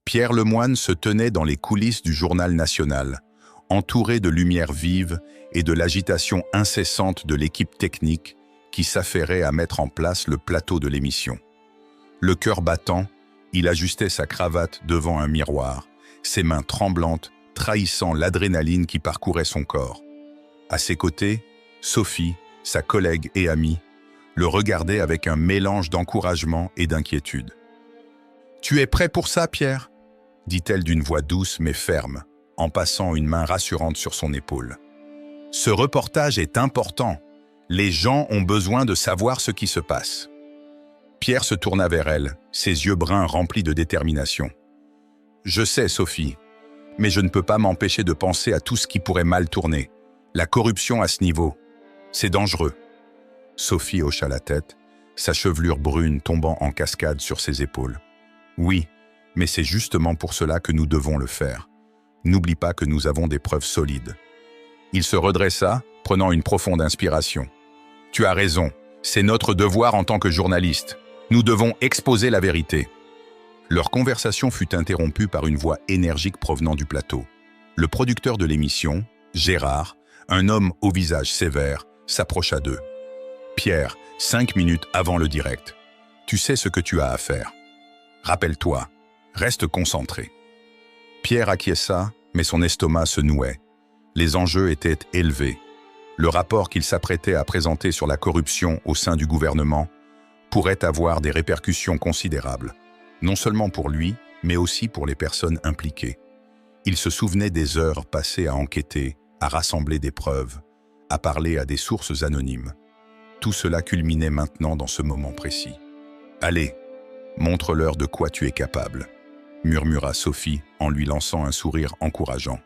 Pierre Lemoine se tenait dans les coulisses du journal national, entouré de lumières vives et de l'agitation incessante de l'équipe technique qui s'affairait à mettre en place le plateau de l'émission. Le cœur battant, il ajustait sa cravate devant un miroir, ses mains tremblantes trahissant l'adrénaline qui parcourait son corps. À ses côtés, Sophie, sa collègue et amie, le regardait avec un mélange d'encouragement et d'inquiétude. « Tu es prêt pour ça, Pierre ?» dit-elle d'une voix douce mais ferme, en passant une main rassurante sur son épaule. « Ce reportage est important. Les gens ont besoin de savoir ce qui se passe. » Pierre se tourna vers elle, ses yeux bruns remplis de détermination. « Je sais, Sophie, mais je ne peux pas m'empêcher de penser à tout ce qui pourrait mal tourner. La corruption à ce niveau, c'est dangereux. » Sophie hocha la tête, sa chevelure brune tombant en cascade sur ses épaules. « Oui, mais c'est justement pour cela que nous devons le faire. N'oublie pas que nous avons des preuves solides. » Il se redressa, prenant une profonde inspiration. « Tu as raison, c'est notre devoir en tant que journaliste. Nous devons exposer la vérité. » Leur conversation fut interrompue par une voix énergique provenant du plateau. Le producteur de l'émission, Gérard, un homme au visage sévère, s'approcha d'eux. « Pierre, 5 minutes avant le direct. Tu sais ce que tu as à faire. Rappelle-toi, reste concentré. » Pierre acquiesça, mais son estomac se nouait. Les enjeux étaient élevés. Le rapport qu'il s'apprêtait à présenter sur la corruption au sein du gouvernement pourrait avoir des répercussions considérables, non seulement pour lui, mais aussi pour les personnes impliquées. Il se souvenait des heures passées à enquêter, à rassembler des preuves, à parler à des sources anonymes. Tout cela culminait maintenant dans ce moment précis. « Allez, montre-leur de quoi tu es capable », murmura Sophie en lui lançant un sourire encourageant.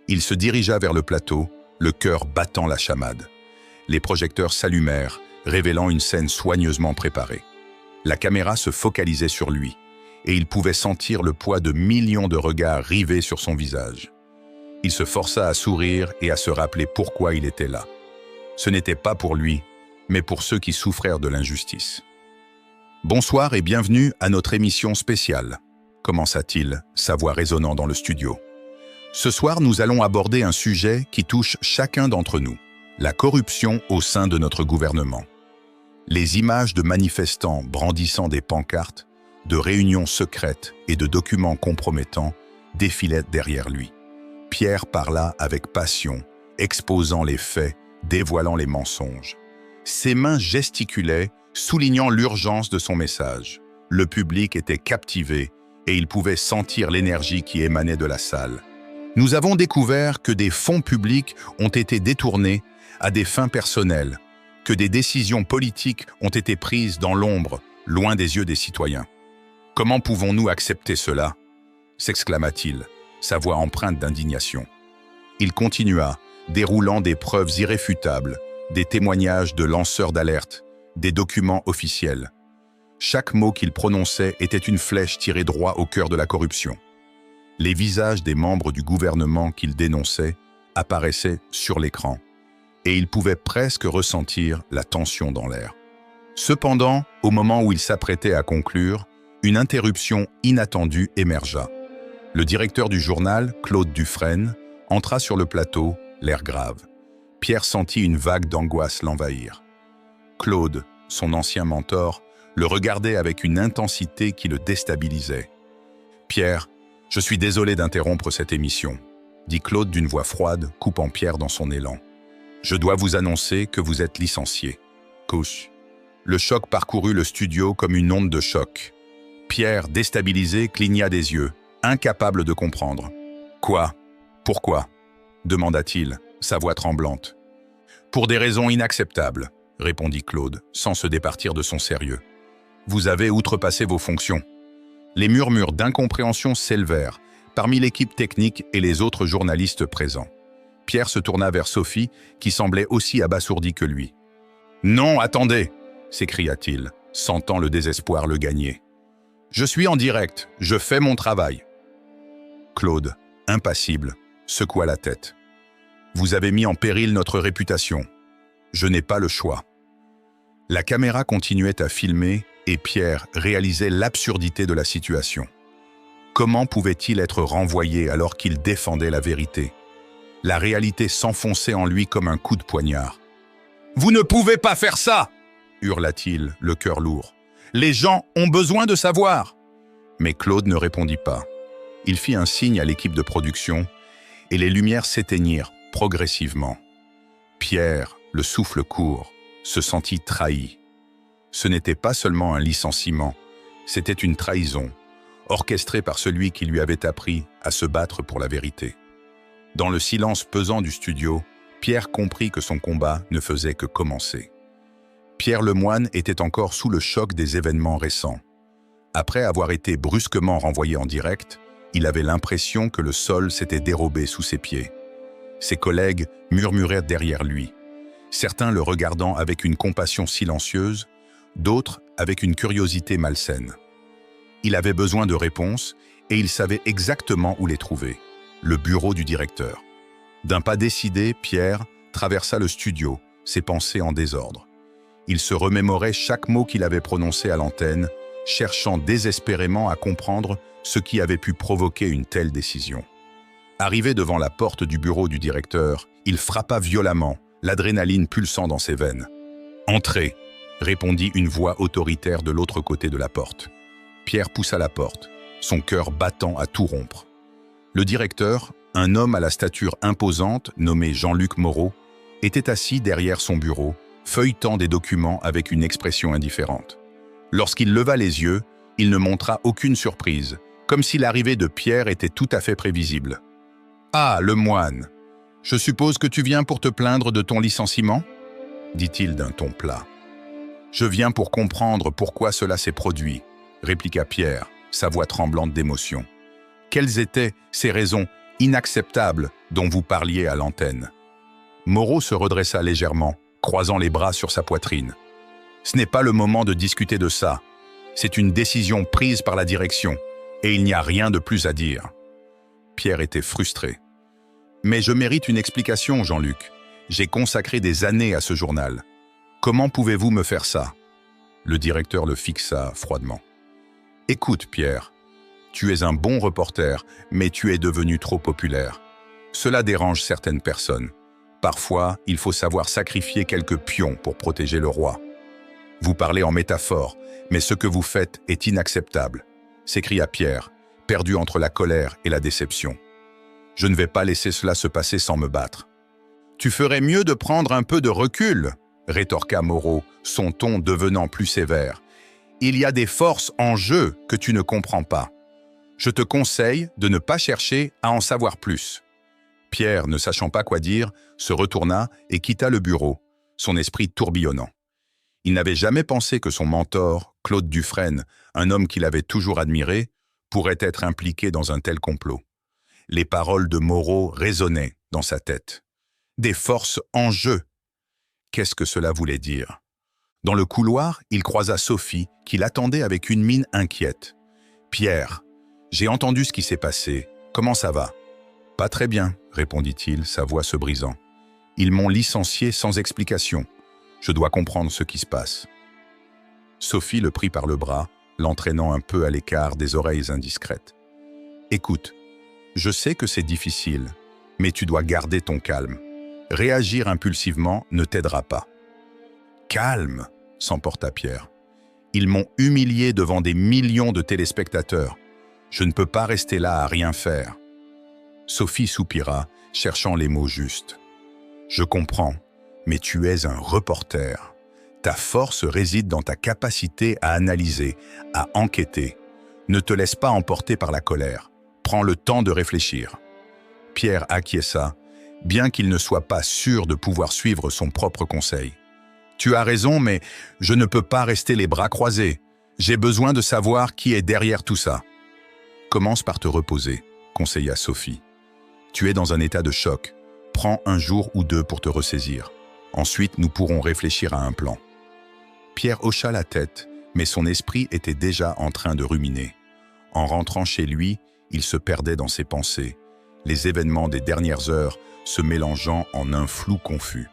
Il se dirigea vers le plateau, le cœur battant la chamade. Les projecteurs s'allumèrent, révélant une scène soigneusement préparée. La caméra se focalisait sur lui, et il pouvait sentir le poids de millions de regards rivés sur son visage. Il se força à sourire et à se rappeler pourquoi il était là. Ce n'était pas pour lui, mais pour ceux qui souffrèrent de l'injustice. « Bonsoir et bienvenue à notre émission spéciale », commença-t-il, sa voix résonnant dans le studio. « Ce soir, nous allons aborder un sujet qui touche chacun d'entre nous, la corruption au sein de notre gouvernement. » Les images de manifestants brandissant des pancartes, de réunions secrètes et de documents compromettants défilaient derrière lui. Pierre parla avec passion, exposant les faits, dévoilant les mensonges. Ses mains gesticulaient, soulignant l'urgence de son message. Le public était captivé et il pouvait sentir l'énergie qui émanait de la salle. Nous avons découvert que des fonds publics ont été détournés à des fins personnelles, que des décisions politiques ont été prises dans l'ombre, loin des yeux des citoyens. « Comment pouvons-nous accepter cela ?» s'exclama-t-il, sa voix empreinte d'indignation. Il continua, déroulant des preuves irréfutables, des témoignages de lanceurs d'alerte, des documents officiels. Chaque mot qu'il prononçait était une flèche tirée droit au cœur de la corruption. Les visages des membres du gouvernement qu'il dénonçait apparaissaient sur l'écran, et il pouvait presque ressentir la tension dans l'air. Cependant, au moment où il s'apprêtait à conclure, une interruption inattendue émergea. Le directeur du journal, Claude Dufresne, entra sur le plateau, l'air grave. Pierre sentit une vague d'angoisse l'envahir. Claude, son ancien mentor, le regardait avec une intensité qui le déstabilisait. « Pierre, je suis désolé d'interrompre cette émission », dit Claude d'une voix froide, coupant Pierre dans son élan. « Je dois vous annoncer que vous êtes licencié. » Couche. Le choc parcourut le studio comme une onde de choc. Pierre, déstabilisé, cligna des yeux, incapable de comprendre. « Quoi? Pourquoi ?» demanda-t-il, sa voix tremblante. « Pour des raisons inacceptables », répondit Claude, sans se départir de son sérieux. « Vous avez outrepassé vos fonctions. » Les murmures d'incompréhension s'élevèrent parmi l'équipe technique et les autres journalistes présents. Pierre se tourna vers Sophie, qui semblait aussi abasourdie que lui. « Non, attendez !» s'écria-t-il, sentant le désespoir le gagner. « Je suis en direct, je fais mon travail. » Claude, impassible, secoua la tête. « Vous avez mis en péril notre réputation. Je n'ai pas le choix. » La caméra continuait à filmer et Pierre réalisait l'absurdité de la situation. Comment pouvait-il être renvoyé alors qu'il défendait la vérité? La réalité s'enfonçait en lui comme un coup de poignard. « Vous ne pouvez pas faire ça !» hurla-t-il, le cœur lourd. « Les gens ont besoin de savoir !» Mais Claude ne répondit pas. Il fit un signe à l'équipe de production et les lumières s'éteignirent progressivement. Pierre, le souffle court, se sentit trahi. Ce n'était pas seulement un licenciement, c'était une trahison, orchestrée par celui qui lui avait appris à se battre pour la vérité. Dans le silence pesant du studio, Pierre comprit que son combat ne faisait que commencer. Pierre Lemoine était encore sous le choc des événements récents. Après avoir été brusquement renvoyé en direct, il avait l'impression que le sol s'était dérobé sous ses pieds. Ses collègues murmuraient derrière lui, certains le regardant avec une compassion silencieuse, d'autres avec une curiosité malsaine. Il avait besoin de réponses et il savait exactement où les trouver, le bureau du directeur. D'un pas décidé, Pierre traversa le studio, ses pensées en désordre. Il se remémorait chaque mot qu'il avait prononcé à l'antenne, cherchant désespérément à comprendre ce qui avait pu provoquer une telle décision. Arrivé devant la porte du bureau du directeur, il frappa violemment, l'adrénaline pulsant dans ses veines. « Entrez !» répondit une voix autoritaire de l'autre côté de la porte. Pierre poussa la porte, son cœur battant à tout rompre. Le directeur, un homme à la stature imposante nommé Jean-Luc Moreau, était assis derrière son bureau, feuilletant des documents avec une expression indifférente. Lorsqu'il leva les yeux, il ne montra aucune surprise, comme si l'arrivée de Pierre était tout à fait prévisible. « Ah, Lemoine, je suppose que tu viens pour te plaindre de ton licenciement ?» dit-il d'un ton plat. « Je viens pour comprendre pourquoi cela s'est produit », répliqua Pierre, sa voix tremblante d'émotion. « Quelles étaient ces raisons inacceptables dont vous parliez à l'antenne ?» Moreau se redressa légèrement, croisant les bras sur sa poitrine. « Ce n'est pas le moment de discuter de ça. C'est une décision prise par la direction, et il n'y a rien de plus à dire. » Pierre était frustré. « Mais je mérite une explication, Jean-Luc. J'ai consacré des années à ce journal. Comment pouvez-vous me faire ça ?» Le directeur le fixa froidement. « Écoute, Pierre, tu es un bon reporter, mais tu es devenu trop populaire. Cela dérange certaines personnes. Parfois, il faut savoir sacrifier quelques pions pour protéger le roi. Vous parlez en métaphore, mais ce que vous faites est inacceptable, » s'écria Pierre, perdu entre la colère et la déception. « Je ne vais pas laisser cela se passer sans me battre. »« Tu ferais mieux de prendre un peu de recul, » rétorqua Moreau, son ton devenant plus sévère. « Il y a des forces en jeu que tu ne comprends pas. Je te conseille de ne pas chercher à en savoir plus. » Pierre, ne sachant pas quoi dire, se retourna et quitta le bureau, son esprit tourbillonnant. Il n'avait jamais pensé que son mentor, Claude Dufresne, un homme qu'il avait toujours admiré, pourrait être impliqué dans un tel complot. Les paroles de Moreau résonnaient dans sa tête. Des forces en jeu. Qu'est-ce que cela voulait dire? Dans le couloir, il croisa Sophie, qui l'attendait avec une mine inquiète. « Pierre, j'ai entendu ce qui s'est passé. Comment ça va ?»« Pas très bien, » répondit-il, sa voix se brisant. « Ils m'ont licencié sans explication. Je dois comprendre ce qui se passe. » Sophie le prit par le bras, l'entraînant un peu à l'écart des oreilles indiscrètes. « Écoute, je sais que c'est difficile, mais tu dois garder ton calme. Réagir impulsivement ne t'aidera pas. »« Calme !» s'emporta Pierre. « Ils m'ont humilié devant des millions de téléspectateurs. Je ne peux pas rester là à rien faire. » Sophie soupira, cherchant les mots justes. « Je comprends, mais tu es un reporter. Ta force réside dans ta capacité à analyser, à enquêter. Ne te laisse pas emporter par la colère. Prends le temps de réfléchir. » Pierre acquiesça, bien qu'il ne soit pas sûr de pouvoir suivre son propre conseil. « Tu as raison, mais je ne peux pas rester les bras croisés. J'ai besoin de savoir qui est derrière tout ça. » « Commence par te reposer, » conseilla Sophie. « Tu es dans un état de choc. Prends un jour ou deux pour te ressaisir. Ensuite, nous pourrons réfléchir à un plan. » Pierre hocha la tête, mais son esprit était déjà en train de ruminer. En rentrant chez lui, il se perdait dans ses pensées, les événements des dernières heures se mélangeant en un flou confus.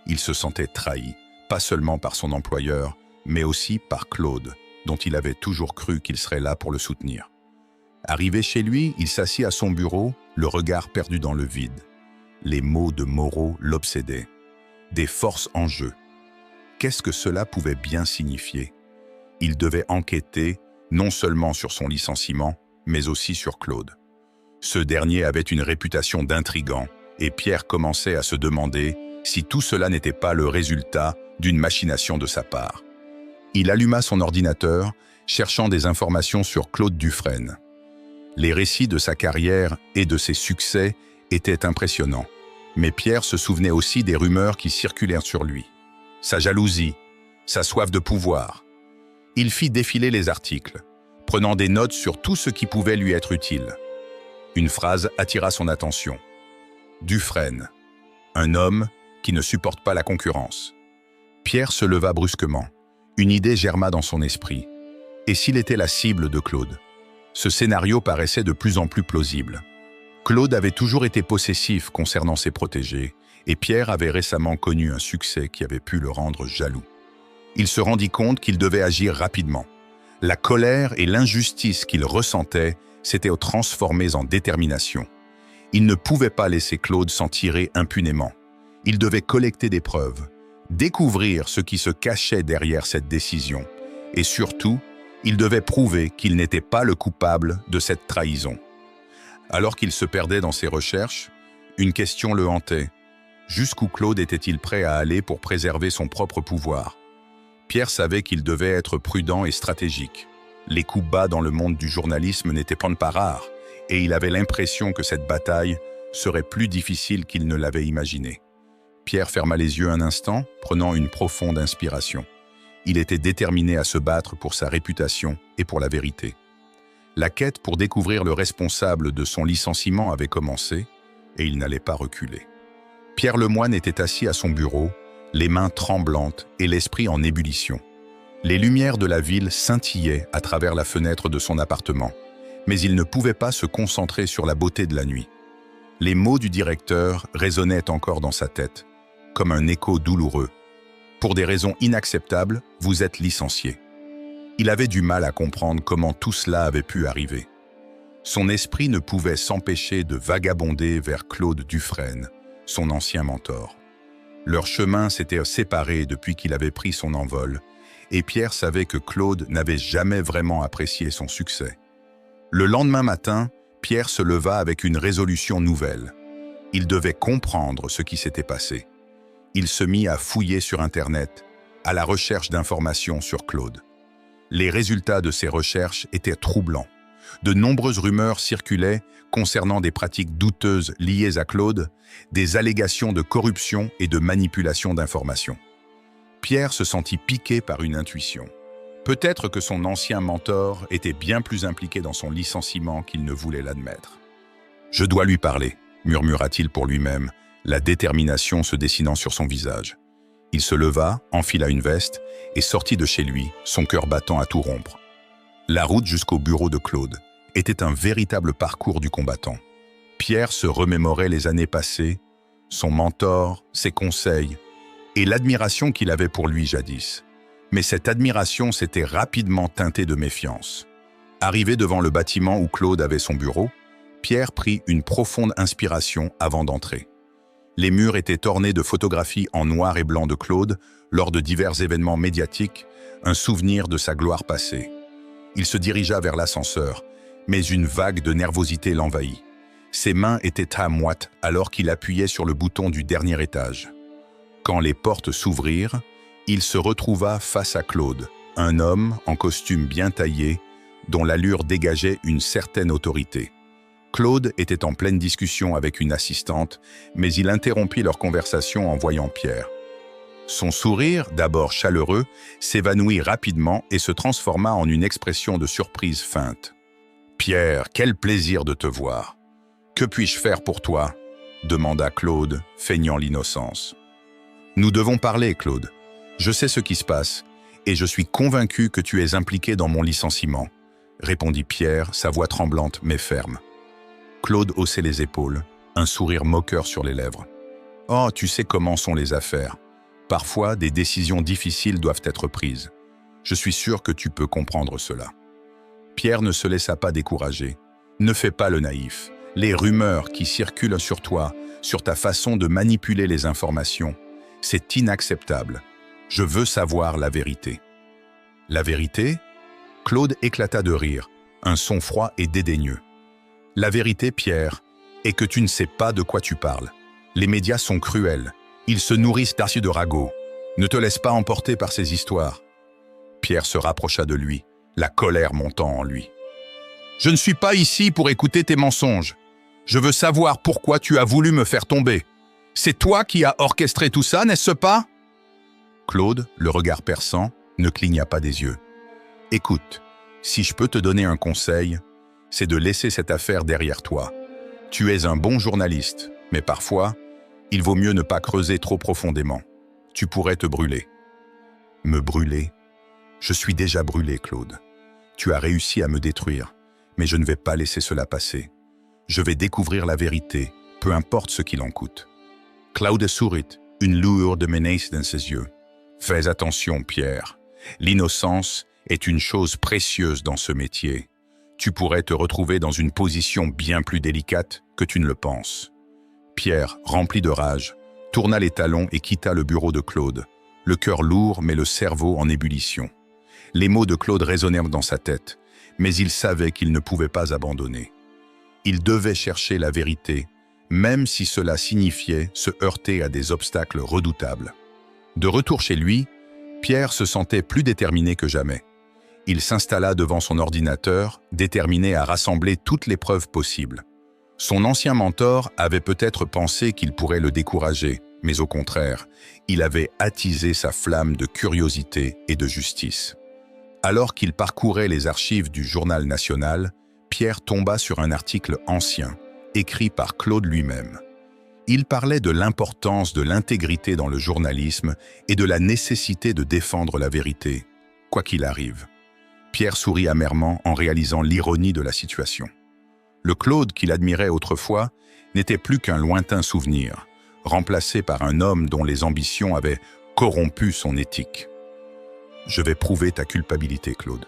Il se sentait trahi, pas seulement par son employeur, mais aussi par Claude, dont il avait toujours cru qu'il serait là pour le soutenir. Arrivé chez lui, il s'assit à son bureau, le regard perdu dans le vide. Les mots de Moreau l'obsédaient. Des forces en jeu. Qu'est-ce que cela pouvait bien signifier? Il devait enquêter, non seulement sur son licenciement, mais aussi sur Claude. Ce dernier avait une réputation d'intrigant, et Pierre commençait à se demander si tout cela n'était pas le résultat d'une machination de sa part. Il alluma son ordinateur, cherchant des informations sur Claude Dufresne. Les récits de sa carrière et de ses succès étaient impressionnants, mais Pierre se souvenait aussi des rumeurs qui circulèrent sur lui. Sa jalousie, sa soif de pouvoir. Il fit défiler les articles, prenant des notes sur tout ce qui pouvait lui être utile. Une phrase attira son attention. Dufresne, un homme qui ne supporte pas la concurrence. Pierre se leva brusquement. Une idée germa dans son esprit. Et s'il était la cible de Claude? Ce scénario paraissait de plus en plus plausible. Claude avait toujours été possessif concernant ses protégés, et Pierre avait récemment connu un succès qui avait pu le rendre jaloux. Il se rendit compte qu'il devait agir rapidement. La colère et l'injustice qu'il ressentait s'étaient transformées en détermination. Il ne pouvait pas laisser Claude s'en tirer impunément. Il devait collecter des preuves, découvrir ce qui se cachait derrière cette décision, et surtout, il devait prouver qu'il n'était pas le coupable de cette trahison. Alors qu'il se perdait dans ses recherches, une question le hantait. Jusqu'où Claude était-il prêt à aller pour préserver son propre pouvoir? Pierre savait qu'il devait être prudent et stratégique. Les coups bas dans le monde du journalisme n'étaient pas rares, et il avait l'impression que cette bataille serait plus difficile qu'il ne l'avait imaginé. Pierre ferma les yeux un instant, prenant une profonde inspiration. Il était déterminé à se battre pour sa réputation et pour la vérité. La quête pour découvrir le responsable de son licenciement avait commencé, et il n'allait pas reculer. Pierre Lemoine était assis à son bureau, les mains tremblantes et l'esprit en ébullition. Les lumières de la ville scintillaient à travers la fenêtre de son appartement, mais il ne pouvait pas se concentrer sur la beauté de la nuit. Les mots du directeur résonnaient encore dans sa tête, comme un écho douloureux. Pour des raisons inacceptables, vous êtes licencié. Il avait du mal à comprendre comment tout cela avait pu arriver. Son esprit ne pouvait s'empêcher de vagabonder vers Claude Dufresne, son ancien mentor. Leurs chemins s'étaient séparés depuis qu'il avait pris son envol, et Pierre savait que Claude n'avait jamais vraiment apprécié son succès. Le lendemain matin, Pierre se leva avec une résolution nouvelle. Il devait comprendre ce qui s'était passé. Il se mit à fouiller sur Internet, à la recherche d'informations sur Claude. Les résultats de ses recherches étaient troublants. De nombreuses rumeurs circulaient concernant des pratiques douteuses liées à Claude, des allégations de corruption et de manipulation d'informations. Pierre se sentit piqué par une intuition. Peut-être que son ancien mentor était bien plus impliqué dans son licenciement qu'il ne voulait l'admettre. « Je dois lui parler », murmura-t-il pour lui-même, la détermination se dessinant sur son visage. Il se leva, enfila une veste et sortit de chez lui, son cœur battant à tout rompre. La route jusqu'au bureau de Claude était un véritable parcours du combattant. Pierre se remémorait les années passées, son mentor, ses conseils et l'admiration qu'il avait pour lui jadis. Mais cette admiration s'était rapidement teintée de méfiance. Arrivé devant le bâtiment où Claude avait son bureau, Pierre prit une profonde inspiration avant d'entrer. Les murs étaient ornés de photographies en noir et blanc de Claude lors de divers événements médiatiques, un souvenir de sa gloire passée. Il se dirigea vers l'ascenseur, mais une vague de nervosité l'envahit. Ses mains étaient à moite alors qu'il appuyait sur le bouton du dernier étage. Quand les portes s'ouvrirent, il se retrouva face à Claude, un homme en costume bien taillé, dont l'allure dégageait une certaine autorité. Claude était en pleine discussion avec une assistante, mais il interrompit leur conversation en voyant Pierre. Son sourire, d'abord chaleureux, s'évanouit rapidement et se transforma en une expression de surprise feinte. « Pierre, quel plaisir de te voir. Que puis-je faire pour toi ?» demanda Claude, feignant l'innocence. « Nous devons parler, Claude. Je sais ce qui se passe, et je suis convaincu que tu es impliqué dans mon licenciement, » répondit Pierre, sa voix tremblante mais ferme. Claude haussait les épaules, un sourire moqueur sur les lèvres. « Oh, tu sais comment sont les affaires. Parfois, des décisions difficiles doivent être prises. Je suis sûr que tu peux comprendre cela. » Pierre ne se laissa pas décourager. Ne fais pas le naïf. Les rumeurs qui circulent sur toi, sur ta façon de manipuler les informations, c'est inacceptable. Je veux savoir la vérité. La vérité? Claude éclata de rire, un son froid et dédaigneux. La vérité, Pierre, est que tu ne sais pas de quoi tu parles. Les médias sont cruels. Ils se nourrissent d'arcis de ragots. Ne te laisse pas emporter par ces histoires. Pierre se rapprocha de lui, la colère montant en lui. Je ne suis pas ici pour écouter tes mensonges. Je veux savoir pourquoi tu as voulu me faire tomber. C'est toi qui as orchestré tout ça, n'est-ce pas? Claude, le regard perçant, ne cligna pas des yeux. Écoute, si je peux te donner un conseil, c'est de laisser cette affaire derrière toi. Tu es un bon journaliste, mais parfois, il vaut mieux ne pas creuser trop profondément. Tu pourrais te brûler. Me brûler? Je suis déjà brûlé, Claude. Tu as réussi à me détruire, mais je ne vais pas laisser cela passer. Je vais découvrir la vérité, peu importe ce qu'il en coûte. Claude sourit, une lueur de menace dans ses yeux. Fais attention, Pierre. L'innocence est une chose précieuse dans ce métier. Tu pourrais te retrouver dans une position bien plus délicate que tu ne le penses. Pierre, rempli de rage, tourna les talons et quitta le bureau de Claude, le cœur lourd mais le cerveau en ébullition. Les mots de Claude résonnèrent dans sa tête, mais il savait qu'il ne pouvait pas abandonner. Il devait chercher la vérité, même si cela signifiait se heurter à des obstacles redoutables. De retour chez lui, Pierre se sentait plus déterminé que jamais. Il s'installa devant son ordinateur, déterminé à rassembler toutes les preuves possibles. Son ancien mentor avait peut-être pensé qu'il pourrait le décourager, mais au contraire, il avait attisé sa flamme de curiosité et de justice. Alors qu'il parcourait les archives du Journal national, Pierre tomba sur un article ancien, écrit par Claude lui-même. Il parlait de l'importance de l'intégrité dans le journalisme et de la nécessité de défendre la vérité, quoi qu'il arrive. Pierre sourit amèrement en réalisant l'ironie de la situation. Le Claude qu'il admirait autrefois n'était plus qu'un lointain souvenir, remplacé par un homme dont les ambitions avaient corrompu son éthique. « Je vais prouver ta culpabilité, Claude »,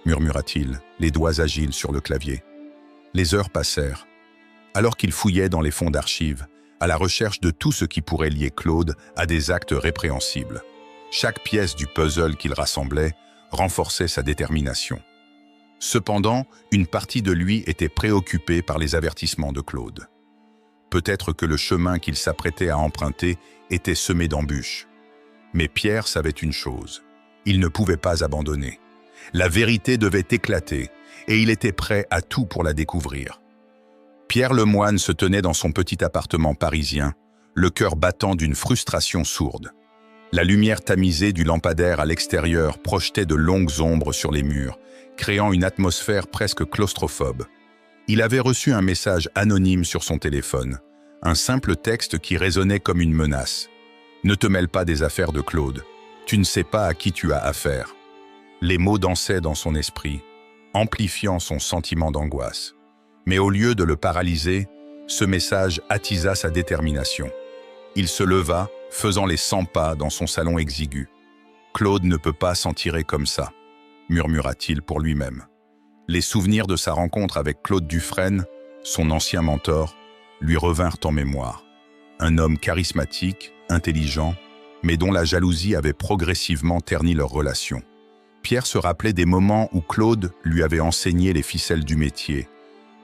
murmura-t-il, les doigts agiles sur le clavier. Les heures passèrent. Alors qu'il fouillait dans les fonds d'archives, à la recherche de tout ce qui pourrait lier Claude à des actes répréhensibles. Chaque pièce du puzzle qu'il rassemblait renforçait sa détermination. Cependant, une partie de lui était préoccupée par les avertissements de Claude. Peut-être que le chemin qu'il s'apprêtait à emprunter était semé d'embûches. Mais Pierre savait une chose, il ne pouvait pas abandonner. La vérité devait éclater, et il était prêt à tout pour la découvrir. Pierre Lemoine se tenait dans son petit appartement parisien, le cœur battant d'une frustration sourde. La lumière tamisée du lampadaire à l'extérieur projetait de longues ombres sur les murs, créant une atmosphère presque claustrophobe. Il avait reçu un message anonyme sur son téléphone, un simple texte qui résonnait comme une menace. « Ne te mêle pas des affaires de Claude. Tu ne sais pas à qui tu as affaire. » Les mots dansaient dans son esprit, amplifiant son sentiment d'angoisse. Mais au lieu de le paralyser, ce message attisa sa détermination. Il se leva, faisant les 100 pas dans son salon exigu. « Claude ne peut pas s'en tirer comme ça », murmura-t-il pour lui-même. Les souvenirs de sa rencontre avec Claude Dufresne, son ancien mentor, lui revinrent en mémoire. Un homme charismatique, intelligent, mais dont la jalousie avait progressivement terni leur relation. Pierre se rappelait des moments où Claude lui avait enseigné les ficelles du métier,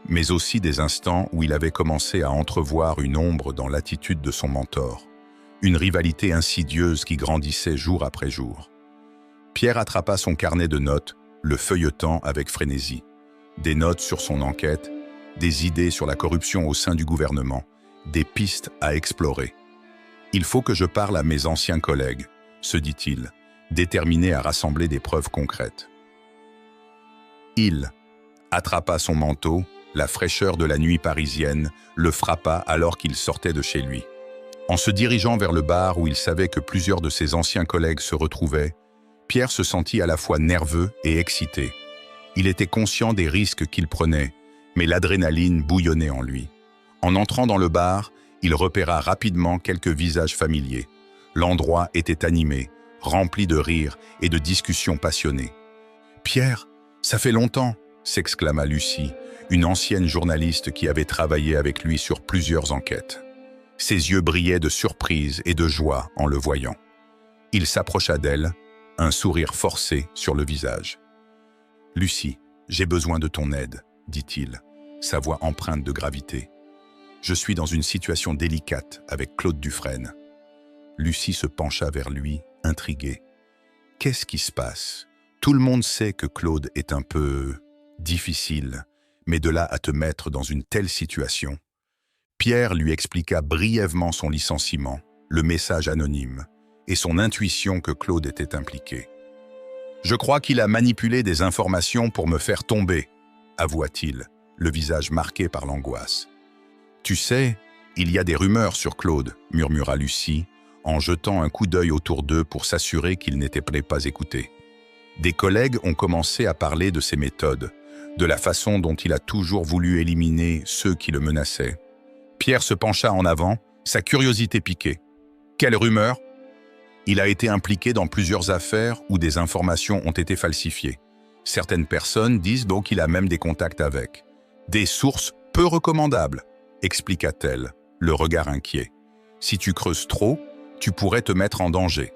mais aussi des instants où il avait commencé à entrevoir une ombre dans l'attitude de son mentor, une rivalité insidieuse qui grandissait jour après jour. Pierre attrapa son carnet de notes, le feuilletant avec frénésie. Des notes sur son enquête, des idées sur la corruption au sein du gouvernement, des pistes à explorer. « Il faut que je parle à mes anciens collègues », se dit-il, déterminé à rassembler des preuves concrètes. Il attrapa son manteau, la fraîcheur de la nuit parisienne le frappa alors qu'il sortait de chez lui. En se dirigeant vers le bar où il savait que plusieurs de ses anciens collègues se retrouvaient, Pierre se sentit à la fois nerveux et excité. Il était conscient des risques qu'il prenait, mais l'adrénaline bouillonnait en lui. En entrant dans le bar, il repéra rapidement quelques visages familiers. L'endroit était animé, rempli de rires et de discussions passionnées. « Pierre, ça fait longtemps !» s'exclama Lucie, une ancienne journaliste qui avait travaillé avec lui sur plusieurs enquêtes. Ses yeux brillaient de surprise et de joie en le voyant. Il s'approcha d'elle, un sourire forcé sur le visage. « Lucie, j'ai besoin de ton aide, » dit-il, sa voix empreinte de gravité. « Je suis dans une situation délicate avec Claude Dufresne. » Lucie se pencha vers lui, intriguée. « Qu'est-ce qui se passe? Tout le monde sait que Claude est un peu difficile, mais de là à te mettre dans une telle situation. » Pierre lui expliqua brièvement son licenciement, le message anonyme, et son intuition que Claude était impliqué. « Je crois qu'il a manipulé des informations pour me faire tomber, » avoua-t-il, le visage marqué par l'angoisse. « Tu sais, il y a des rumeurs sur Claude, » murmura Lucie, en jetant un coup d'œil autour d'eux pour s'assurer qu'ils n'étaient pas écoutés. Des collègues ont commencé à parler de ses méthodes, de la façon dont il a toujours voulu éliminer ceux qui le menaçaient. Pierre se pencha en avant, sa curiosité piquée. « Quelle rumeur ?» Il a été impliqué dans plusieurs affaires où des informations ont été falsifiées. Certaines personnes disent donc qu'il a même des contacts avec. Des sources peu recommandables, expliqua-t-elle, le regard inquiet. Si tu creuses trop, tu pourrais te mettre en danger.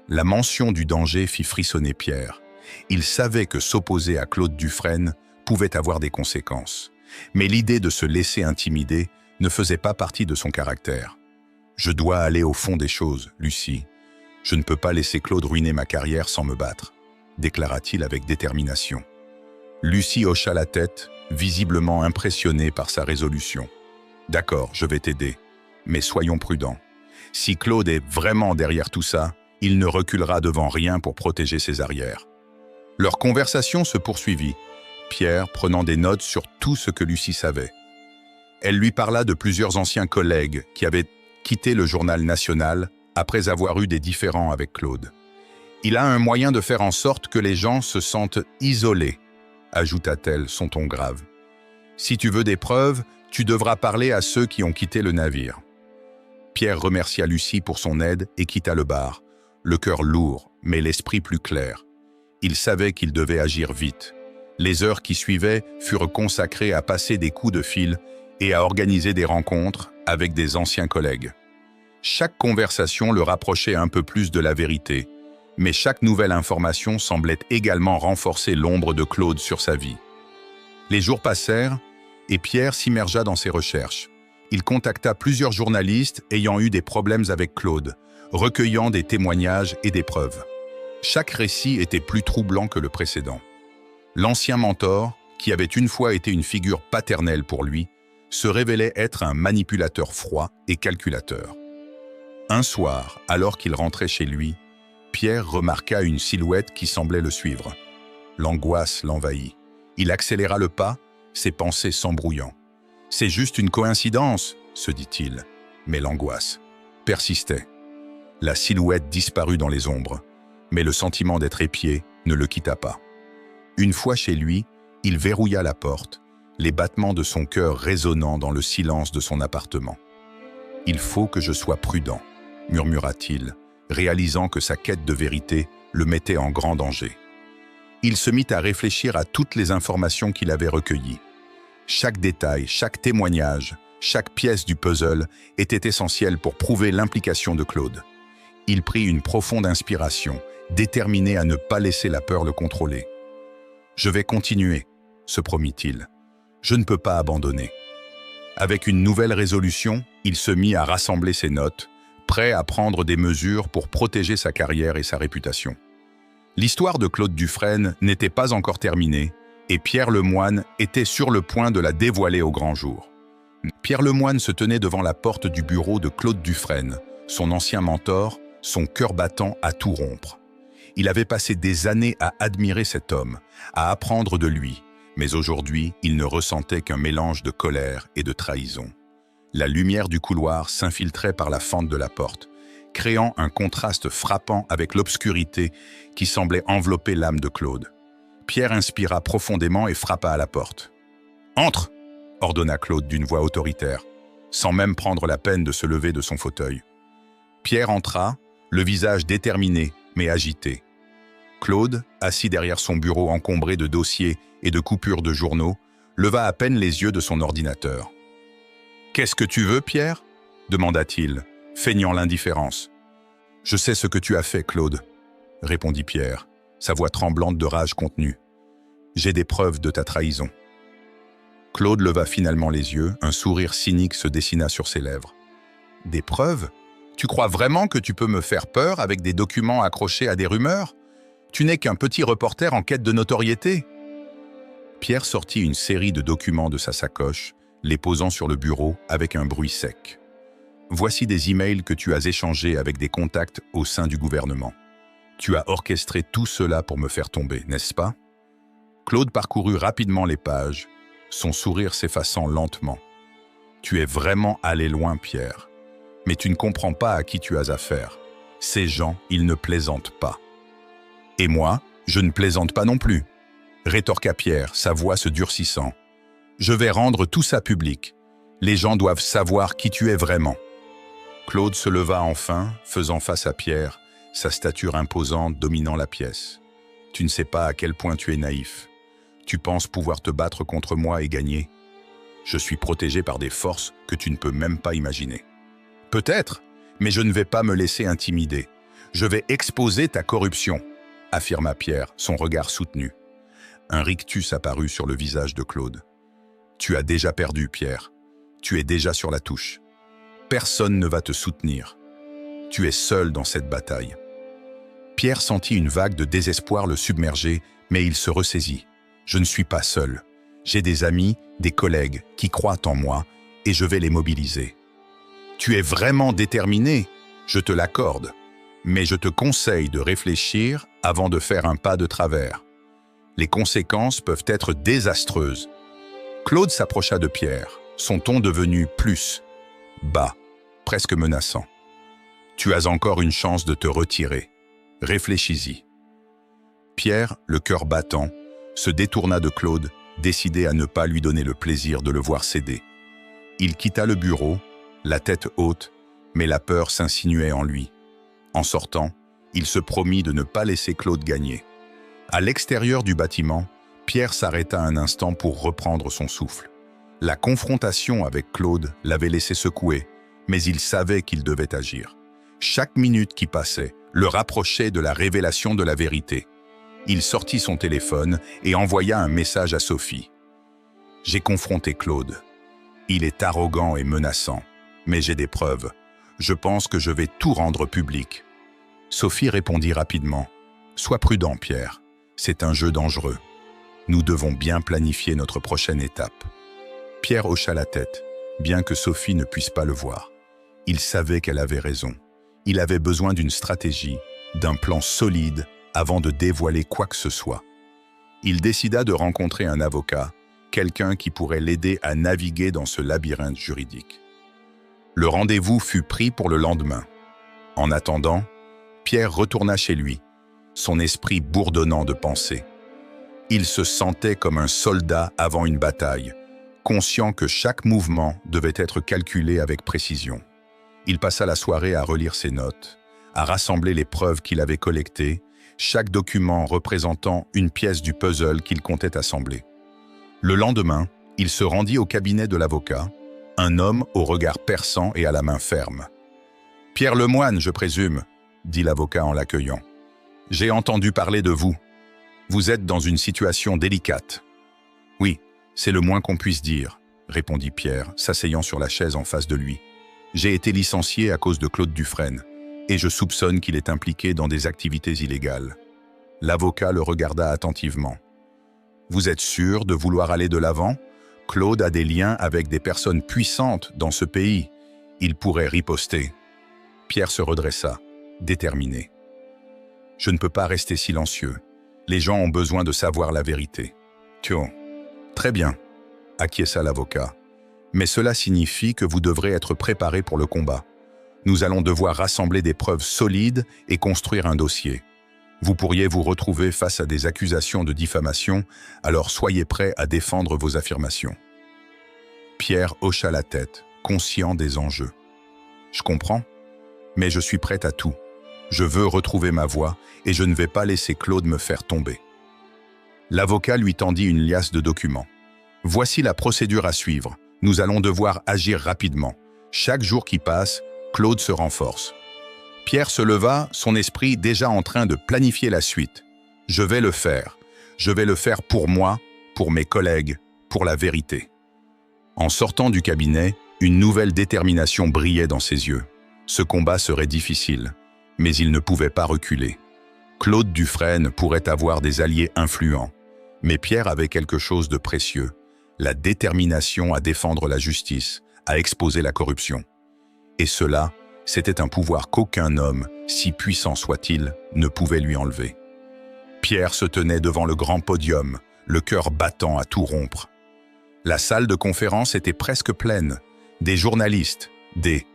La mention du danger fit frissonner Pierre. Il savait que s'opposer à Claude Dufresne pouvait avoir des conséquences. Mais l'idée de se laisser intimider ne faisait pas partie de son caractère. « Je dois aller au fond des choses, Lucie. Je ne peux pas laisser Claude ruiner ma carrière sans me battre, » déclara-t-il avec détermination. Lucie hocha la tête, visiblement impressionnée par sa résolution. « D'accord, je vais t'aider, mais soyons prudents. Si Claude est vraiment derrière tout ça, il ne reculera devant rien pour protéger ses arrières. » Leur conversation se poursuivit, Pierre prenant des notes sur tout ce que Lucie savait. Elle lui parla de plusieurs anciens collègues qui avaient quitté le journal national après avoir eu des différends avec Claude. « Il a un moyen de faire en sorte que les gens se sentent isolés, » ajouta-t-elle, son ton grave. « Si tu veux des preuves, tu devras parler à ceux qui ont quitté le navire. » Pierre remercia Lucie pour son aide et quitta le bar, le cœur lourd, mais l'esprit plus clair. Il savait qu'il devait agir vite. Les heures qui suivaient furent consacrées à passer des coups de fil et à organiser des rencontres avec des anciens collègues. Chaque conversation le rapprochait un peu plus de la vérité, mais chaque nouvelle information semblait également renforcer l'ombre de Claude sur sa vie. Les jours passèrent et Pierre s'immergea dans ses recherches. Il contacta plusieurs journalistes ayant eu des problèmes avec Claude, recueillant des témoignages et des preuves. Chaque récit était plus troublant que le précédent. L'ancien mentor, qui avait une fois été une figure paternelle pour lui, se révélait être un manipulateur froid et calculateur. Un soir, alors qu'il rentrait chez lui, Pierre remarqua une silhouette qui semblait le suivre. L'angoisse l'envahit. Il accéléra le pas, ses pensées s'embrouillant. « C'est juste une coïncidence », se dit-il, mais l'angoisse persistait. La silhouette disparut dans les ombres, mais le sentiment d'être épié ne le quitta pas. Une fois chez lui, il verrouilla la porte, les battements de son cœur résonnant dans le silence de son appartement. « Il faut que je sois prudent », murmura-t-il, réalisant que sa quête de vérité le mettait en grand danger. Il se mit à réfléchir à toutes les informations qu'il avait recueillies. Chaque détail, chaque témoignage, chaque pièce du puzzle était essentielle pour prouver l'implication de Claude. Il prit une profonde inspiration, déterminé à ne pas laisser la peur le contrôler. « Je vais continuer », se promit-il. « Je ne peux pas abandonner. » Avec une nouvelle résolution, il se mit à rassembler ses notes, prêt à prendre des mesures pour protéger sa carrière et sa réputation. L'histoire de Claude Dufresne n'était pas encore terminée, et Pierre Lemoine était sur le point de la dévoiler au grand jour. Pierre Lemoine se tenait devant la porte du bureau de Claude Dufresne, son ancien mentor, son cœur battant à tout rompre. Il avait passé des années à admirer cet homme, à apprendre de lui, mais aujourd'hui, il ne ressentait qu'un mélange de colère et de trahison. La lumière du couloir s'infiltrait par la fente de la porte, créant un contraste frappant avec l'obscurité qui semblait envelopper l'âme de Claude. Pierre inspira profondément et frappa à la porte. « Entre !» ordonna Claude d'une voix autoritaire, sans même prendre la peine de se lever de son fauteuil. Pierre entra, le visage déterminé mais agité. Claude, assis derrière son bureau encombré de dossiers et de coupures de journaux, leva à peine les yeux de son ordinateur. « Qu'est-ce que tu veux, Pierre ?» demanda-t-il, feignant l'indifférence. « Je sais ce que tu as fait, Claude, » répondit Pierre, sa voix tremblante de rage contenue. « J'ai des preuves de ta trahison. » Claude leva finalement les yeux, un sourire cynique se dessina sur ses lèvres. « Des preuves ? Tu crois vraiment que tu peux me faire peur avec des documents accrochés à des rumeurs ? Tu n'es qu'un petit reporter en quête de notoriété. » Pierre sortit une série de documents de sa sacoche, les posant sur le bureau avec un bruit sec. « Voici des emails que tu as échangés avec des contacts au sein du gouvernement. Tu as orchestré tout cela pour me faire tomber, n'est-ce pas ?» Claude parcourut rapidement les pages, son sourire s'effaçant lentement. « Tu es vraiment allé loin, Pierre. Mais tu ne comprends pas à qui tu as affaire. Ces gens, ils ne plaisantent pas. » « Et moi, je ne plaisante pas non plus, » rétorqua Pierre, sa voix se durcissant. « Je vais rendre tout ça public. Les gens doivent savoir qui tu es vraiment. » Claude se leva enfin, faisant face à Pierre, sa stature imposante dominant la pièce. « Tu ne sais pas à quel point tu es naïf. Tu penses pouvoir te battre contre moi et gagner. Je suis protégé par des forces que tu ne peux même pas imaginer. Peut-être, mais je ne vais pas me laisser intimider. Je vais exposer ta corruption, » affirma Pierre, son regard soutenu. Un rictus apparut sur le visage de Claude. « Tu as déjà perdu, Pierre. Tu es déjà sur la touche. Personne ne va te soutenir. Tu es seul dans cette bataille. » Pierre sentit une vague de désespoir le submerger, mais il se ressaisit. « Je ne suis pas seul. J'ai des amis, des collègues qui croient en moi et je vais les mobiliser. » « Tu es vraiment déterminé, je te l'accorde. Mais je te conseille de réfléchir avant de faire un pas de travers. Les conséquences peuvent être désastreuses. » Claude s'approcha de Pierre, son ton devenu plus bas, presque menaçant. « Tu as encore une chance de te retirer. Réfléchis-y. » Pierre, le cœur battant, se détourna de Claude, décidé à ne pas lui donner le plaisir de le voir céder. Il quitta le bureau, la tête haute, mais la peur s'insinuait en lui. En sortant, il se promit de ne pas laisser Claude gagner. À l'extérieur du bâtiment, Pierre s'arrêta un instant pour reprendre son souffle. La confrontation avec Claude l'avait laissé secouer, mais il savait qu'il devait agir. Chaque minute qui passait le rapprochait de la révélation de la vérité. Il sortit son téléphone et envoya un message à Sophie. « J'ai confronté Claude. Il est arrogant et menaçant, mais j'ai des preuves. Je pense que je vais tout rendre public. » Sophie répondit rapidement. « Sois prudent, Pierre. C'est un jeu dangereux. Nous devons bien planifier notre prochaine étape. » Pierre hocha la tête, bien que Sophie ne puisse pas le voir. Il savait qu'elle avait raison. Il avait besoin d'une stratégie, d'un plan solide avant de dévoiler quoi que ce soit. Il décida de rencontrer un avocat, quelqu'un qui pourrait l'aider à naviguer dans ce labyrinthe juridique. Le rendez-vous fut pris pour le lendemain. En attendant, Pierre retourna chez lui, son esprit bourdonnant de pensées. Il se sentait comme un soldat avant une bataille, conscient que chaque mouvement devait être calculé avec précision. Il passa la soirée à relire ses notes, à rassembler les preuves qu'il avait collectées, chaque document représentant une pièce du puzzle qu'il comptait assembler. Le lendemain, il se rendit au cabinet de l'avocat, un homme au regard perçant et à la main ferme. « Pierre Lemoine, je présume » dit l'avocat en l'accueillant. « J'ai entendu parler de vous. Vous êtes dans une situation délicate. »« Oui, c'est le moins qu'on puisse dire, » répondit Pierre, s'asseyant sur la chaise en face de lui. « J'ai été licencié à cause de Claude Dufresne, et je soupçonne qu'il est impliqué dans des activités illégales. » L'avocat le regarda attentivement. « Vous êtes sûr de vouloir aller de l'avant ? Claude a des liens avec des personnes puissantes dans ce pays. Il pourrait riposter. » Pierre se redressa, déterminé. « Je ne peux pas rester silencieux. Les gens ont besoin de savoir la vérité. »« Tiens, très bien, » acquiesça l'avocat. « Mais cela signifie que vous devrez être préparé pour le combat. Nous allons devoir rassembler des preuves solides et construire un dossier. Vous pourriez vous retrouver face à des accusations de diffamation, alors soyez prêts à défendre vos affirmations. » Pierre hocha la tête, conscient des enjeux. « Je comprends, mais je suis prêt à tout. Je veux retrouver ma voix et je ne vais pas laisser Claude me faire tomber. » L'avocat lui tendit une liasse de documents. Voici la procédure à suivre. Nous allons devoir agir rapidement. Chaque jour qui passe, Claude se renforce. Pierre se leva, son esprit déjà en train de planifier la suite. Je vais le faire. Je vais le faire pour moi, pour mes collègues, pour la vérité. En sortant du cabinet, une nouvelle détermination brillait dans ses yeux. Ce combat serait difficile, mais il ne pouvait pas reculer. Claude Dufresne pourrait avoir des alliés influents, mais Pierre avait quelque chose de précieux, la détermination à défendre la justice, à exposer la corruption. Et cela, c'était un pouvoir qu'aucun homme, si puissant soit-il, ne pouvait lui enlever. Pierre se tenait devant le grand podium, le cœur battant à tout rompre. La salle de conférence était presque pleine. Des journalistes, des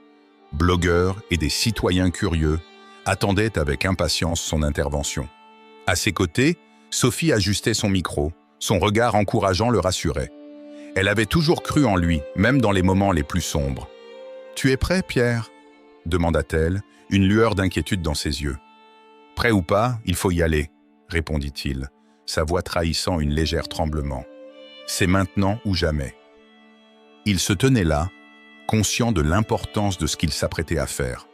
blogueurs et des citoyens curieux attendaient avec impatience son intervention. À ses côtés, Sophie ajustait son micro, son regard encourageant le rassurait. Elle avait toujours cru en lui, même dans les moments les plus sombres. « Tu es prêt, Pierre ?» demanda-t-elle, une lueur d'inquiétude dans ses yeux. « Prêt ou pas, il faut y aller », répondit-il, sa voix trahissant une légère tremblement. « C'est maintenant ou jamais. » Il se tenait là, conscient de l'importance de ce qu'il s'apprêtait à faire.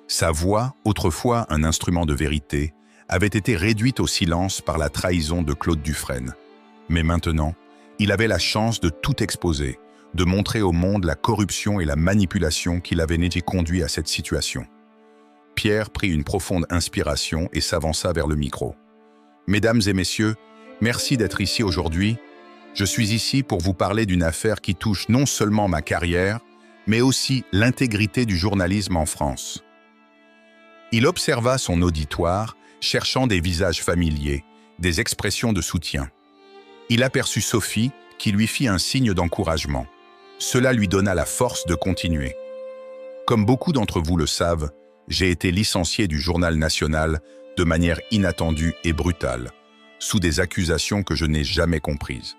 Sa voix, autrefois un instrument de vérité, avait été réduite au silence par la trahison de Claude Dufresne. Mais maintenant, il avait la chance de tout exposer, de montrer au monde la corruption et la manipulation qui l'avaient conduit à cette situation. Pierre prit une profonde inspiration et s'avança vers le micro. « Mesdames et messieurs, merci d'être ici aujourd'hui. Je suis ici pour vous parler d'une affaire qui touche non seulement ma carrière, mais aussi l'intégrité du journalisme en France. » Il observa son auditoire, cherchant des visages familiers, des expressions de soutien. Il aperçut Sophie, qui lui fit un signe d'encouragement. Cela lui donna la force de continuer. Comme beaucoup d'entre vous le savent, j'ai été licencié du Journal national de manière inattendue et brutale, sous des accusations que je n'ai jamais comprises.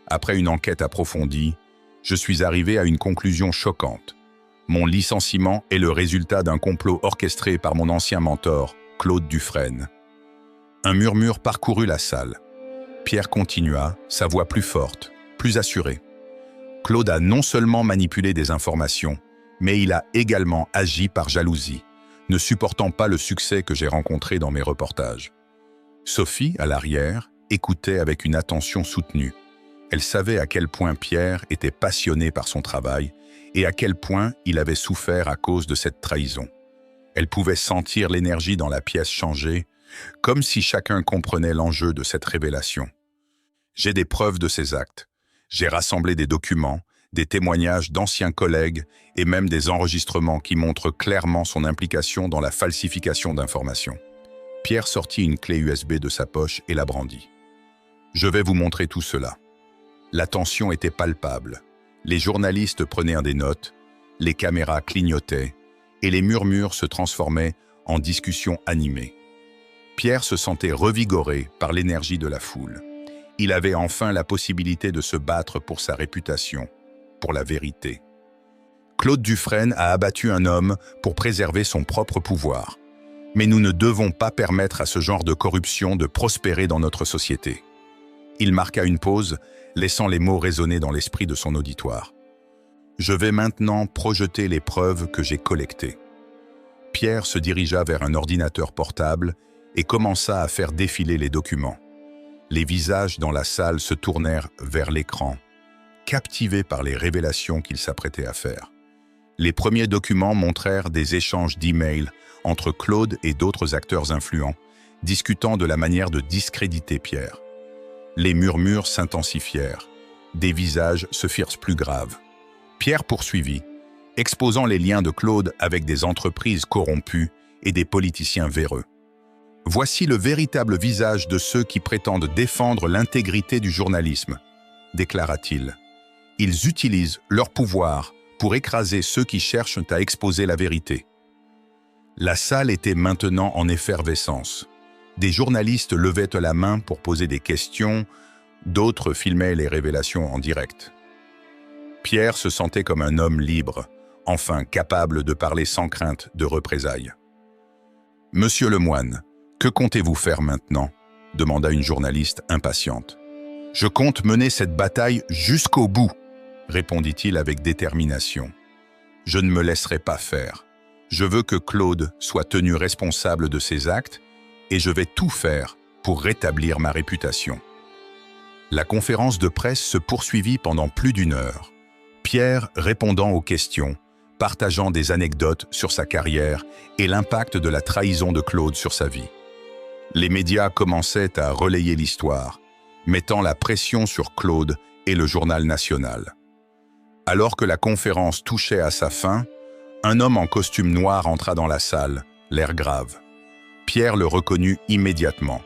Après une enquête approfondie, je suis arrivé à une conclusion choquante. Mon licenciement est le résultat d'un complot orchestré par mon ancien mentor, Claude Dufresne. Un murmure parcourut la salle. Pierre continua, sa voix plus forte, plus assurée. Claude a non seulement manipulé des informations, mais il a également agi par jalousie, ne supportant pas le succès que j'ai rencontré dans mes reportages. Sophie, à l'arrière, écoutait avec une attention soutenue. Elle savait à quel point Pierre était passionné par son travail et à quel point il avait souffert à cause de cette trahison. Elle pouvait sentir l'énergie dans la pièce changer, comme si chacun comprenait l'enjeu de cette révélation. J'ai des preuves de ces actes. J'ai rassemblé des documents, des témoignages d'anciens collègues et même des enregistrements qui montrent clairement son implication dans la falsification d'informations. Pierre sortit une clé USB de sa poche et la brandit. Je vais vous montrer tout cela. La tension était palpable. Les journalistes prenaient des notes, les caméras clignotaient et les murmures se transformaient en discussions animées. Pierre se sentait revigoré par l'énergie de la foule. Il avait enfin la possibilité de se battre pour sa réputation, pour la vérité. Claude Dufresne a abattu un homme pour préserver son propre pouvoir. Mais nous ne devons pas permettre à ce genre de corruption de prospérer dans notre société. Il marqua une pause, laissant les mots résonner dans l'esprit de son auditoire. Je vais maintenant projeter les preuves que j'ai collectées. Pierre se dirigea vers un ordinateur portable et commença à faire défiler les documents. Les visages dans la salle se tournèrent vers l'écran, captivés par les révélations qu'il s'apprêtait à faire. Les premiers documents montrèrent des échanges d'emails entre Claude et d'autres acteurs influents, discutant de la manière de discréditer Pierre. Les murmures s'intensifièrent. Des visages se firent plus graves. Pierre poursuivit, exposant les liens de Claude avec des entreprises corrompues et des politiciens véreux. Voici le véritable visage de ceux qui prétendent défendre l'intégrité du journalisme, déclara-t-il. Ils utilisent leur pouvoir pour écraser ceux qui cherchent à exposer la vérité. La salle était maintenant en effervescence. Des journalistes levaient la main pour poser des questions, d'autres filmaient les révélations en direct. Pierre se sentait comme un homme libre, enfin capable de parler sans crainte de représailles. « Monsieur Lemoine, que comptez-vous faire maintenant ?» demanda une journaliste impatiente. Je compte mener cette bataille jusqu'au bout, répondit-il avec détermination. Je ne me laisserai pas faire. Je veux que Claude soit tenu responsable de ses actes et je vais tout faire pour rétablir ma réputation. La conférence de presse se poursuivit pendant plus d'1 heure. Pierre répondant aux questions, partageant des anecdotes sur sa carrière et l'impact de la trahison de Claude sur sa vie. Les médias commençaient à relayer l'histoire, mettant la pression sur Claude et le journal national. Alors que la conférence touchait à sa fin, un homme en costume noir entra dans la salle, l'air grave. Pierre le reconnut immédiatement.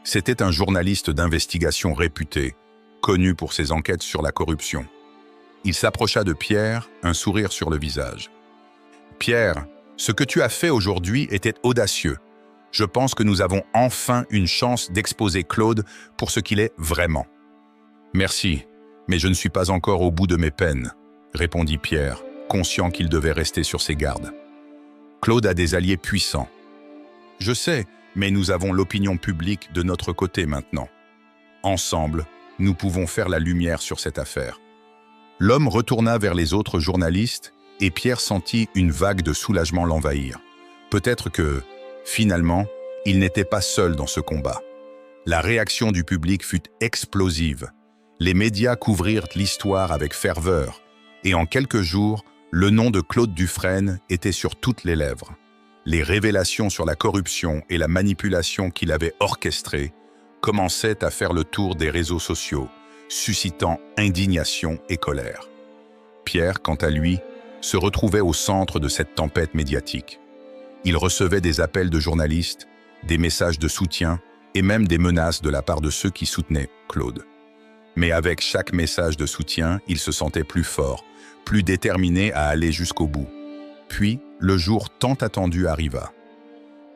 C'était un journaliste d'investigation réputé, connu pour ses enquêtes sur la corruption. Il s'approcha de Pierre, un sourire sur le visage. « Pierre, ce que tu as fait aujourd'hui était audacieux. Je pense que nous avons enfin une chance d'exposer Claude pour ce qu'il est vraiment. »« Merci, mais je ne suis pas encore au bout de mes peines, » répondit Pierre, conscient qu'il devait rester sur ses gardes. « Claude a des alliés puissants. Je sais, mais nous avons l'opinion publique de notre côté maintenant. Ensemble, nous pouvons faire la lumière sur cette affaire. » L'homme retourna vers les autres journalistes et Pierre sentit une vague de soulagement l'envahir. Peut-être que, finalement, il n'était pas seul dans ce combat. La réaction du public fut explosive. Les médias couvrirent l'histoire avec ferveur et en quelques jours, le nom de Claude Dufresne était sur toutes les lèvres. Les révélations sur la corruption et la manipulation qu'il avait orchestrées commençaient à faire le tour des réseaux sociaux, suscitant indignation et colère. Pierre, quant à lui, se retrouvait au centre de cette tempête médiatique. Il recevait des appels de journalistes, des messages de soutien et même des menaces de la part de ceux qui soutenaient Claude. Mais avec chaque message de soutien, il se sentait plus fort, plus déterminé à aller jusqu'au bout. Puis, le jour tant attendu arriva.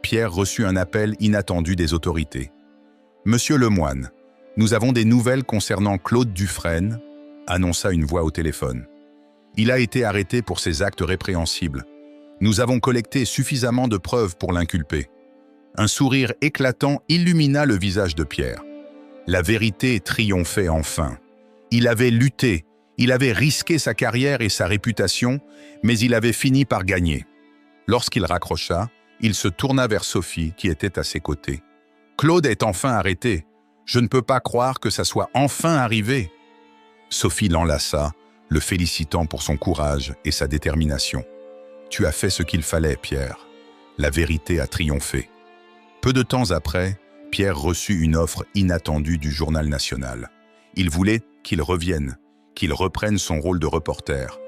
Pierre reçut un appel inattendu des autorités. « Monsieur Lemoine, nous avons des nouvelles concernant Claude Dufresne », annonça une voix au téléphone. « Il a été arrêté pour ses actes répréhensibles. Nous avons collecté suffisamment de preuves pour l'inculper. » Un sourire éclatant illumina le visage de Pierre. La vérité triomphait enfin. Il avait lutté, il avait risqué sa carrière et sa réputation, mais il avait fini par gagner. Lorsqu'il raccrocha, il se tourna vers Sophie qui était à ses côtés. « Claude est enfin arrêté. Je ne peux pas croire que ça soit enfin arrivé. » Sophie l'enlaça, le félicitant pour son courage et sa détermination. « Tu as fait ce qu'il fallait, Pierre. La vérité a triomphé. » Peu de temps après, Pierre reçut une offre inattendue du journal national. Il voulait qu'il revienne, qu'il reprenne son rôle de reporter.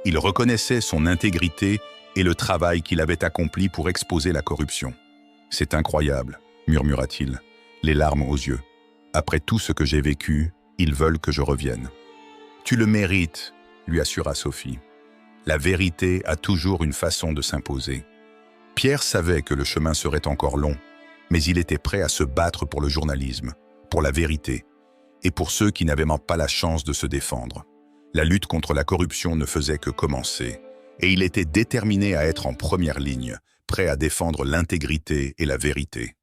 Il reconnaissait son intégrité et le travail qu'il avait accompli pour exposer la corruption. « C'est incroyable, » murmura-t-il, les larmes aux yeux. « Après tout ce que j'ai vécu, ils veulent que je revienne. »« Tu le mérites, » lui assura Sophie. « La vérité a toujours une façon de s'imposer. » Pierre savait que le chemin serait encore long, mais il était prêt à se battre pour le journalisme, pour la vérité, et pour ceux qui n'avaient même pas la chance de se défendre. La lutte contre la corruption ne faisait que commencer, et il était déterminé à être en première ligne, prêt à défendre l'intégrité et la vérité.